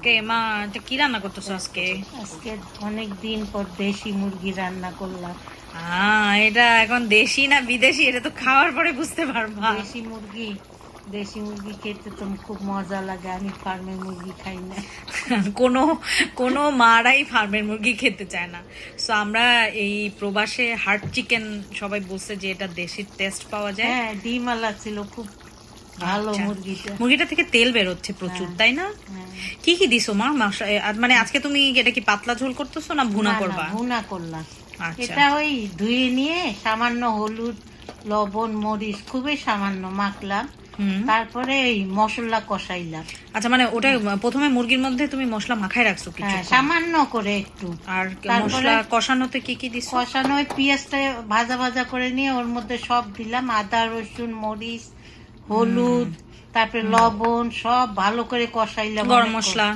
ওকে মা, এটা কি রান্না করতেছো আজকে? আজকে অনেক দিন পর দেশি মুরগি রান্না করলাম। এটা এখন দেশি না বিদেশি এটা তো খাওয়ার পরে বুঝতে পারবা। দেশি মুরগি খেতে তো খুব মজা লাগে। আমি ফার্মের মুরগি খাই না। কোনো কোনো মারাই ফার্মের মুরগি খেতে চায় না। সো আমরা এই প্রবাসে হার্ট চিকেন সবাই বলছে যে এটা দেশির টেস্ট পাওয়া যায়। হ্যাঁ, ডিমালা ছিল, খুব ভালো আচ্ছা। মুরগিটা। মুরগিটা থেকে তেল বের হচ্ছে প্রচুর, তাই না? হ্যাঁ। কি কি দিছো মা? মানে আজকে তুমি এটা কি পাতলা ঝোল করতেছো না ভুনা না, না, করবা? ভুনা করলাম। আচ্ছা। এটা ওই ধুয়ে নিয়ে সামান্য হলুদ, লবণ, মরিচ খুবই সামান্য মাখলাম। তারপরে এই মশলা কষাইলাম। আচ্ছা, মানে ওটা প্রথমে মুরগির মধ্যে তুমি মশলা মাখায় রাখছো কিছু? হ্যাঁ, সামান্য করে একটু। আর তারপরে মশলা কষানোতে কি কি দিছো? কষানো ওই পেঁয়াজটা ভাজা ভাজা করে নিয়ে ওর মধ্যে সব দিলাম, আদা, রসুন, মরিচ, হলুদ, তারপরে লবণ, সব ভালো করে কষাইলাম। গরম মশলা?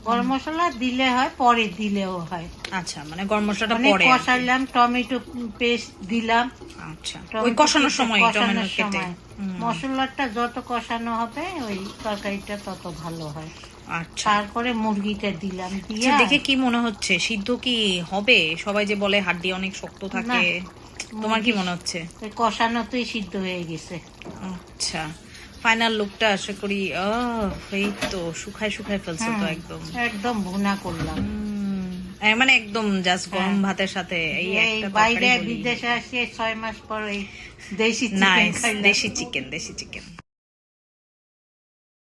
গরম মশলা দিলে হয়, পরে দিলেও হয়। আচ্ছা, মানে গরম মশলাটা অনেক পরে কষাইলাম, টমেটো পেস্ট দিলাম। আচ্ছা, ওই কষানোর সময় টমেটো কষানোর কেটে? সময় মশলাটা যত কষানো হবে ওই তরকারিটা তত ভালো হয়। আচ্ছা, তারপরে মুরগিটা দিলাম, দিয়া দেখে কি মনে হচ্ছে সিদ্ধ কি হবে? সবাই যে বলে হাড্ডি অনেক শক্ত থাকে, তোমার কি মনে হচ্ছে? কষানোতেই সিদ্ধ হয়ে গেছে। আচ্ছা, ফাইনাল লুকটা আশা করি। এই তো শুকায় শুকায় ফেলছো তো একদম। একদম ভুনা করলাম। মানে একদম জাস্ট গরম ভাতের সাথে এই একটা বাইরে বিদেশে আসে 6 মাস পর এই দেশি চিকেন খাইলাম। দেশি চিকেন।